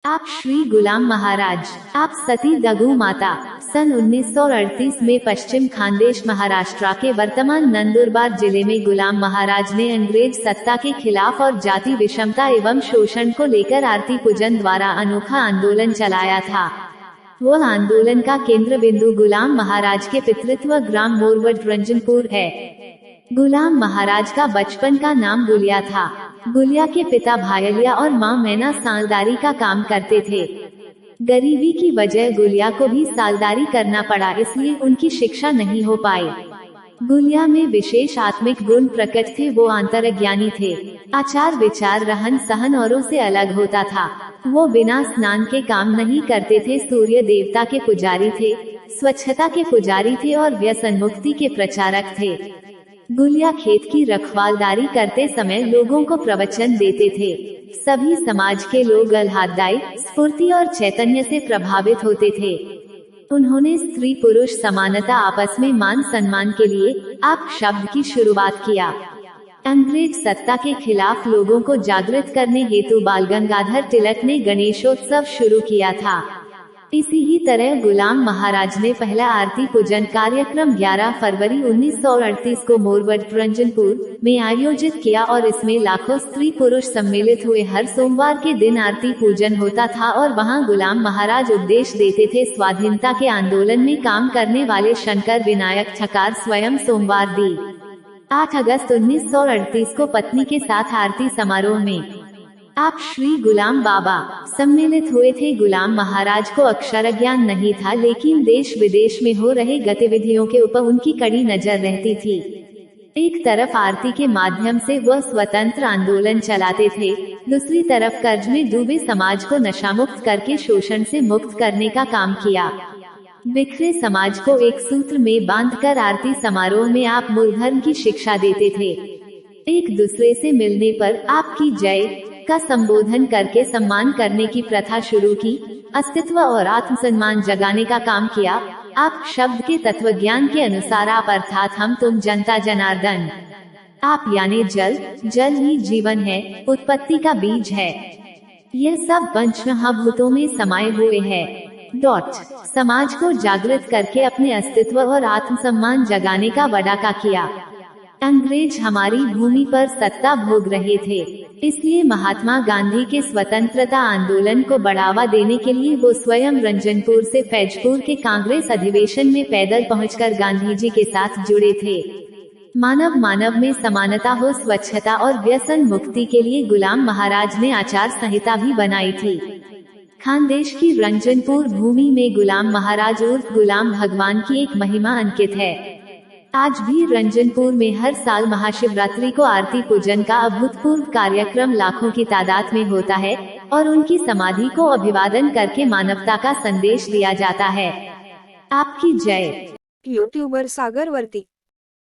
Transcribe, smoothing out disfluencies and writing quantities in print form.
आप श्री गुलाम महाराज, आप सती दगू माता। सन 1938 में पश्चिम खानदेश महाराष्ट्र के वर्तमान नंदुरबार जिले में गुलाम महाराज ने अंग्रेज सत्ता के खिलाफ और जाति विषमता एवं शोषण को लेकर आरती पूजन द्वारा अनोखा आंदोलन चलाया था। वो आंदोलन का केंद्र बिंदु गुलाम महाराज के पितृत्व ग्राम मोरवड रंजनपुर है। गुलाम महाराज का बचपन का नाम गुलिया था। गुलिया के पिता भायलिया और मां मैना सालदारी का काम करते थे। गरीबी की वजह गुलिया को भी सालदारी करना पड़ा, इसलिए उनकी शिक्षा नहीं हो पाई। गुलिया में विशेष आत्मिक गुण प्रकट थे। वो अंतर्ज्ञानी थे। आचार विचार रहन सहन औरों से अलग होता था। वो बिना स्नान के काम नहीं करते थे। सूर्य देवता के पुजारी थे, स्वच्छता के पुजारी थे और व्यसन मुक्ति के प्रचारक थे। गुलिया खेत की रखवालदारी करते समय लोगों को प्रवचन देते थे। सभी समाज के लोग आह्लाददायी, स्फूर्ति और चैतन्य से प्रभावित होते थे। उन्होंने स्त्री पुरुष समानता, आपस में मान सम्मान के लिए आप शब्द की शुरुआत किया। अंग्रेज सत्ता के खिलाफ लोगों को जागृत करने हेतु बाल गंगाधर तिलक ने गणेशोत्सव शुरू किया था। इसी ही तरह गुलाम महाराज ने पहला आरती पूजन कार्यक्रम 11 फरवरी 1938 को मोरवड रंजनपुर में आयोजित किया और इसमें लाखों स्त्री पुरुष सम्मिलित हुए। हर सोमवार के दिन आरती पूजन होता था और वहां गुलाम महाराज उपदेश देते थे। स्वाधीनता के आंदोलन में काम करने वाले शंकर विनायक ठकार स्वयं सोमवार दी 8 अगस्त 1938 को पत्नी के साथ आरती समारोह में आप श्री गुलाम बाबा सम्मिलित हुए थे। गुलाम महाराज को अक्षर ज्ञान नहीं था, लेकिन देश विदेश में हो रहे गतिविधियों के ऊपर उनकी कड़ी नजर रहती थी। एक तरफ आरती के माध्यम से वह स्वतंत्र आंदोलन चलाते थे, दूसरी तरफ कर्ज में डूबे समाज को नशामुक्त करके शोषण से मुक्त करने का काम किया। बिखरे समाज को एक सूत्र में बांधकर आरती समारोह में आप मूल धर्म की शिक्षा देते थे। एक दूसरे से मिलने पर आपकी जय का संबोधन करके सम्मान करने की प्रथा शुरू की। अस्तित्व और आत्मसम्मान जगाने का काम किया। आप शब्द के तत्व ज्ञान के अनुसार आप अर्थात हम तुम जनता जनार्दन आप यानी जल, जल ही जीवन है, उत्पत्ति का बीज है। यह सब पंच महाभूतों में समाये हुए है। समाज को जागृत करके अपने अस्तित्व और आत्मसम्मान जगाने का वडाका किया। अंग्रेज हमारी भूमि पर सत्ता भोग रहे थे, इसलिए महात्मा गांधी के स्वतंत्रता आंदोलन को बढ़ावा देने के लिए वो स्वयं रंजनपुर से फैजपुर के कांग्रेस अधिवेशन में पैदल पहुंचकर गांधी जी के साथ जुड़े थे। मानव मानव में समानता हो, स्वच्छता और व्यसन मुक्ति के लिए गुलाम महाराज ने आचार संहिता भी बनाई थी। खानदेश की रंजनपुर भूमि में गुलाम महाराज उर्फ गुलाम भगवान की एक महिमा अंकित है। आज भी रंजनपुर में हर साल महाशिवरात्रि को आरती पूजन का अभूतपूर्व कार्यक्रम लाखों की तादाद में होता है और उनकी समाधि को अभिवादन करके मानवता का संदेश दिया जाता है। आपकी जय। यूट्यूबर सागर वर्ती।